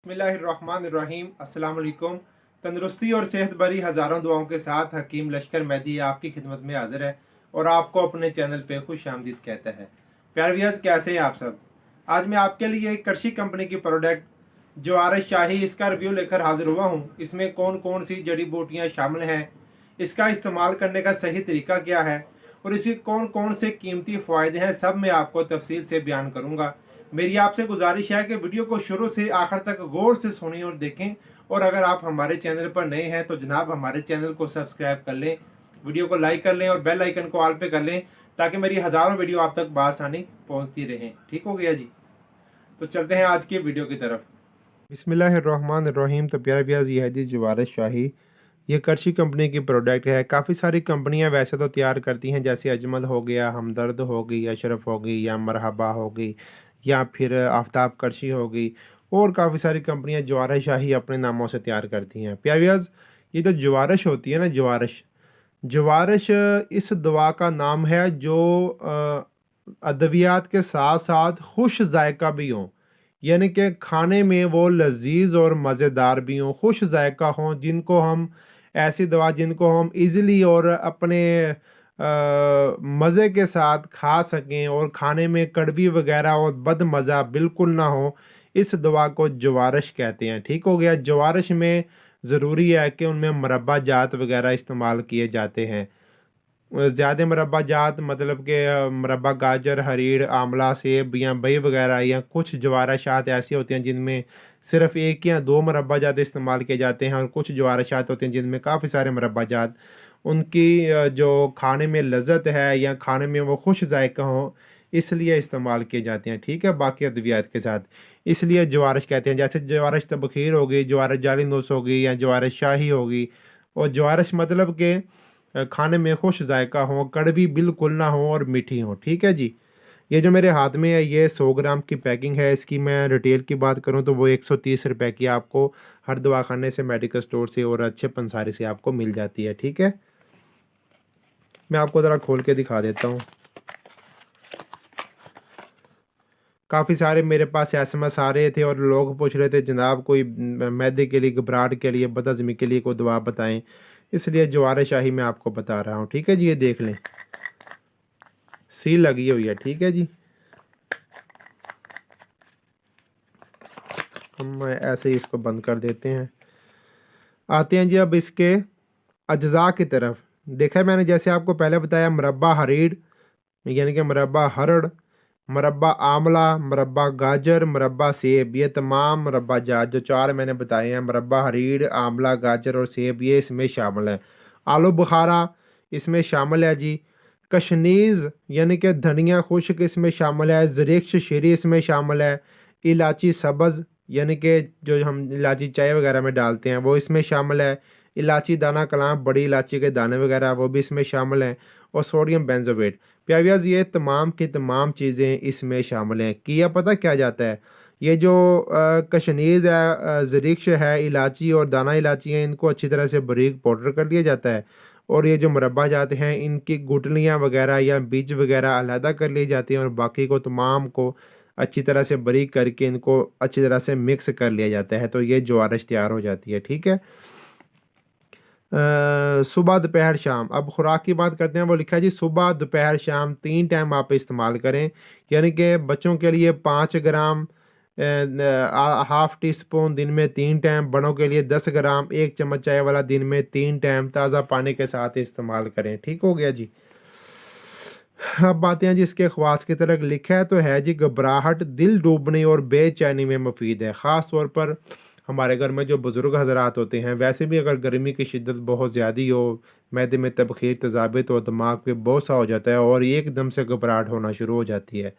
बिस्मिल्लाहिर्रहमानिर्रहीम। अस्सलाम वालेकुम। तंदुरुस्ती और सेहत भरी हज़ारों दुआओं के साथ हकीम लश्कर मेहदी आपकी खिदमत में हाजिर है और आपको अपने चैनल पे खुश आमदीद कहता है। प्यारे व्यूअर्स, कैसे हैं आप सब? आज मैं आपके लिए एक कृषि कंपनी की प्रोडक्ट जवारश शाही इसका रिव्यू लेकर हाजिर हुआ हूँ। इसमें कौन कौन सी जड़ी बूटियाँ शामिल हैं, इसका इस्तेमाल करने का सही तरीका क्या है और इसके कौन कौन से कीमती फ़ायदे हैं, सब मैं आपको तफसील से बयान करूँगा। मेरी आपसे गुजारिश है कि वीडियो को शुरू से आखिर तक गौर से सुनें और देखें। और अगर आप हमारे चैनल पर नए हैं तो जनाब हमारे चैनल को सब्सक्राइब कर लें, वीडियो को लाइक कर लें और बेल आइकन को ऑल पे कर लें ताकि मेरी हज़ारों वीडियो आप तक बआसानी पहुंचती रहें। ठीक हो गया जी? तो चलते हैं आज की वीडियो की तरफ। बिस्मिल्लाहिर्रहमानिर्रहीम। तो प्यारे व्यूअर्स, ये है जी जवारश शाही। ये कृषि कंपनी की प्रोडक्ट है। काफ़ी सारी कंपनियां वैसे तो तैयार करती हैं, जैसे अजमल हो गया, हमदर्द हो गई, अशरफ हो गई या मरहबा हो गई या फिर आफ्ताब कृषि हो गई, और काफ़ी सारी कंपनियां जवारश शाही अपने नामों से तैयार करती हैं। प्यारे व्यूअर्स, ये जो जवारश होती है ना, जवारश जवारश इस दवा का नाम है जो अद्वियात के साथ साथ खुश जायका भी हों, यानी कि खाने में वो लजीज और मज़ेदार भी हों, खुश जायका हों, जिनको हम ऐसी दवा जिनको हम इजीली और अपने मज़े के साथ खा सकें और खाने में कड़वी वगैरह और बद मज़ा बिल्कुल ना हो, इस दवा को जवारश कहते हैं। ठीक हो गया? जवारश में ज़रूरी है कि उनमें मुरब्बा जात वगैरह इस्तेमाल किए जाते हैं। ज़्यादा मुरब्बा जात मतलब कि मुरब्बा गाजर, हरीड़, आंवला, सेब या बई वगैरह, या कुछ जवारशात ऐसी होती हैं जिनमें सिर्फ़ एक या दो मुरब्बा जात इस्तेमाल किए जाते हैं, और कुछ जवारशात होती हैं जिनमें काफ़ी सारे मुरब्बा जात, उनकी जो खाने में लज़्ज़त है या खाने में वो खुश जायका हो, इसलिए इस्तेमाल किए जाते हैं। ठीक है? बाकी अद्वियात के साथ इसलिए जवारश कहते हैं। जैसे जवारश तबखीर हो गई, जवारश जाली नूस हो गई या जवारश शाही हो गई। और जवारश मतलब कि खाने में खुश जायका हो, कड़वी बिल्कुल ना हो और मीठी हो। ठीक है जी? ये जो मेरे हाथ में है, ये 100 ग्राम की पैकिंग है। इसकी मैं रिटेल की बात करूँ तो वो 130 रुपए की आपको हर दवाखाने से, मेडिकल स्टोर से और अच्छे पंसारी से आपको मिल जाती है। ठीक है? मैं आपको ज़रा खोल के दिखा देता हूँ। काफ़ी सारे मेरे पास एसएमएस आ रहे थे और लोग पूछ रहे थे, जनाब कोई मैदे के लिए, घबराहट के लिए, बदहज़मी के लिए कोई दवा बताएं। इसलिए जवार शाही मैं आपको बता रहा हूँ। ठीक है जी? ये देख लें, सील लगी हुई है। ठीक है जी? हम ऐसे ही इसको बंद कर देते हैं। आते हैं जी अब इसके अज्जा की तरफ। देखा मैंने, जैसे आपको पहले बताया, मुरब्बा हरीड़ यानी कि मुरब्बा हरड़, मुरब्बा आंवला, मुरब्बा गाजर, मुरब्बा सेब, ये तमाम मुरब्बा जात जो चार मैंने बताए हैं, मुरब्बा हरीड़, आंवला, गाजर और सेब, ये इसमें शामिल है। आलू बुखारा इसमें शामिल है जी। कशनीज़ यानी कि धनिया खुश्क इसमें शामिल है। ज़रिक्श शीरी इसमें शामिल है। इलायची सब्ज़ यानी कि जो हम इलायची चाय वगैरह में डालते हैं वो इसमें शामिल है। इलायची दाना कलाम, बड़ी इलायची के दाने वगैरह वो भी इसमें शामिल हैं। और सोडियम बेंजोएट। प्यावियाज, ये तमाम की तमाम चीज़ें इसमें शामिल हैं। किया पता क्या जाता है? ये जो कशनीज़ है, ज़रिक्श है, इलायची और दाना इलायची हैं, इनको अच्छी तरह से बारीक पाउडर कर लिया जाता है। और ये जो मुरब्बा जाते हैं, इनकी गुठलियाँ वगैरह या बीज वगैरह अलहदा कर ली जाती हैं और बाकी को तमाम को अच्छी तरह से बारीक करके इनको अच्छी तरह से मिक्स कर लिया जाता है, तो ये जवारश तैयार हो जाती है। ठीक है? सुबह दोपहर शाम। अब खुराक की बात करते हैं। वो लिखा है जी, सुबह दोपहर शाम 3 टाइम आप इस्तेमाल करें। यानी कि बच्चों के लिए 5 ग्राम, हाफ़ टी स्पून दिन में 3 टाइम, बड़ों के लिए 10 ग्राम 1 चम्मच चाय वाला दिन में 3 टाइम ताज़ा पानी के साथ इस्तेमाल करें। ठीक हो गया जी? अब आते हैं जी इसके ख़वास की तरफ। लिखा है तो है जी, घबराहट, दिल डूबने और बेचैनी में मुफीद है। ख़ास तौर पर हमारे घर में जो बुज़ुर्ग हज़रात होते हैं, वैसे भी अगर गर्मी की शिद्दत बहुत ज़्यादा हो, मैदे में तबख़ीर, तेज़ाबित हो, दिमाग पे बोझ सा हो जाता है और एकदम से घबराहट होना शुरू हो जाती है,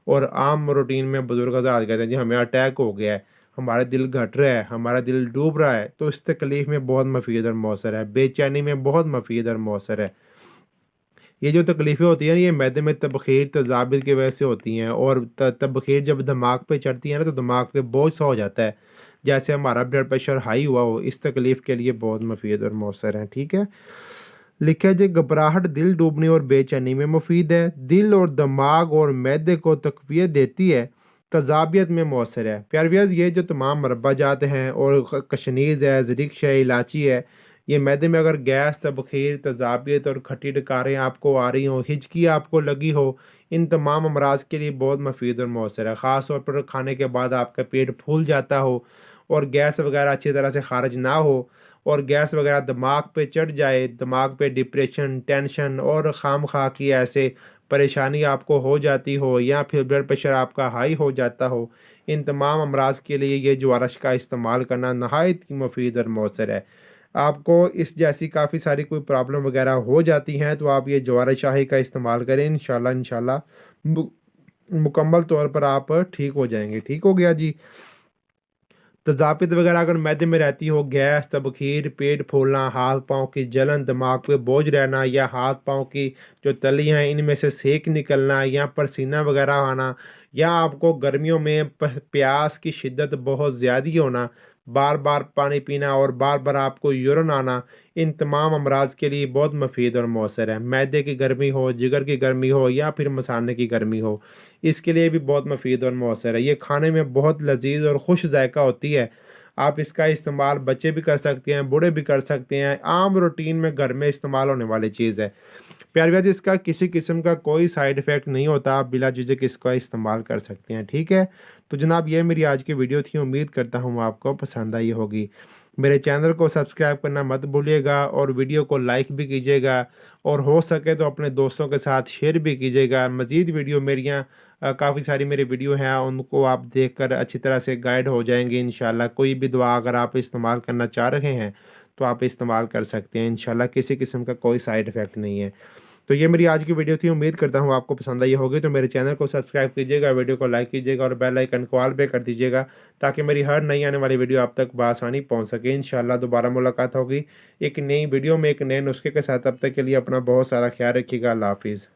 और आम रूटीन में बुज़ुर्ग हज़रात कहते हैं जी हमें अटैक हो गया है, हमारा दिल घट रहा है, हमारा दिल डूब रहा है, तो इस तकलीफ़ में बहुत मुफीद और मौसर है, बेचैनी में बहुत मुफीद और मौसर है। ये जो तकलीफ़ें होती हैं, ये मैदे में तबख़ीर, तेज़ाबित की वजह से होती हैं, और तबख़ीर जब दिमाग पे चढ़ती है ना, तो दिमाग पे बोझ सा हो जाता है, जैसे हमारा ब्लड प्रेशर हाई हुआ हो। इस तकलीफ़ के लिए बहुत मुफीद और मौसर हैं। ठीक है? लिखा है जी, घबराहट, दिल डूबने और बेचैनी में मुफीद है। दिल और दिमाग और मैदे को तक़वियत देती है। تذابیت میں مؤثر ہے۔ پیارے ویورز، یہ جو تمام مربع جات ہیں اور کشنیز ہے، زرکش ہے، الائچی ہے، یہ معدے میں اگر گیس، تبخیر، تذابیت اور کھٹی ڈکاریں آپ کو آ رہی ہوں، ہچکی آپ کو لگی ہو، ان تمام امراض کے لیے بہت مفید اور مؤثر ہے۔ خاص طور پر کھانے کے بعد آپ کا پیٹ پھول جاتا ہو اور گیس وغیرہ اچھی طرح سے خارج نہ ہو، اور گیس وغیرہ دماغ پہ چڑھ جائے، دماغ پہ ڈپریشن، ٹینشن اور خام خواہ کی ایسے پریشانی آپ کو ہو جاتی ہو، یا پھر بلڈ پریشر آپ کا ہائی ہو جاتا ہو، ان تمام امراض کے لیے یہ جوارش کا استعمال کرنا نہایت ہی مفید اور مؤثر ہے۔ آپ کو اس جیسی کافی ساری کوئی پرابلم وغیرہ ہو جاتی ہیں تو آپ یہ جوار شاہی کا استعمال کریں، انشاءاللہ مکمل طور پر آپ ٹھیک ہو جائیں گے۔ ٹھیک ہو گیا جی۔ تذابیت وغیرہ اگر معدے میں رہتی ہو، گیس، تبخیر، پیٹ پھولنا، ہاتھ پاؤں کی جلن، دماغ پہ بوجھ رہنا، یا ہاتھ پاؤں کی جو تلی ہیں ان میں سے سینک نکلنا، یا پسینہ وغیرہ آنا، یا آپ کو گرمیوں میں پیاس کی شدت بہت زیادہ ہونا، بار بار پانی پینا اور بار بار آپ کو یورین آنا، ان تمام امراض کے لیے بہت مفید اور مؤثر ہے۔ معدے کی گرمی ہو، جگر کی گرمی ہو، یا پھر مثانے کی گرمی ہو، اس کے لیے بھی بہت مفید اور مؤثر ہے۔ یہ کھانے میں بہت لذیذ اور خوش ذائقہ ہوتی ہے۔ آپ اس کا استعمال بچے بھی کر سکتے ہیں، بوڑھے بھی کر سکتے ہیں، عام روٹین میں گھر میں استعمال ہونے والی چیز ہے۔ پیارے بھائی، اس کا کسی قسم کا کوئی سائیڈ ایفیکٹ نہیں ہوتا، آپ بلا جھجک اس کا استعمال کر سکتے ہیں۔ ٹھیک ہے، تو جناب یہ میری آج کی ویڈیو تھی، امید کرتا ہوں آپ کو پسند آئی ہوگی۔ میرے چینل کو سبسکرائب کرنا مت بھولیے گا، اور ویڈیو کو لائک بھی کیجیے گا، اور ہو سکے تو اپنے دوستوں کے ساتھ شیئر بھی کیجیے گا۔ مزید ویڈیو میریاں کافی ساری میری ویڈیو ہیں، ان کو آپ دیکھ کر اچھی طرح سے گائیڈ ہو جائیں گے انشاءاللہ۔ کوئی بھی دعا اگر آپ استعمال کرنا چاہ رہے ہیں تو آپ استعمال کر سکتے ہیں انشاءاللہ، کسی قسم کا کوئی سائیڈ ایفیکٹ نہیں ہے۔ تو یہ میری آج کی ویڈیو تھی، امید کرتا ہوں آپ کو پسند آئی ہوگی۔ تو میرے چینل کو سبسکرائب کیجیے گا، ویڈیو کو لائک کیجیے گا، اور بیل آئیکن کو آل پہ کر دیجیے گا، تاکہ میری ہر نئی آنے والی ویڈیو آپ تک بآسانی پہنچ سکے۔ انشاءاللہ دوبارہ ملاقات ہوگی ایک نئی ویڈیو میں ایک نئے نسخے کے ساتھ۔ تب تک کے لیے اپنا بہت سارا خیال رکھیے گا۔ اللہ حافظ۔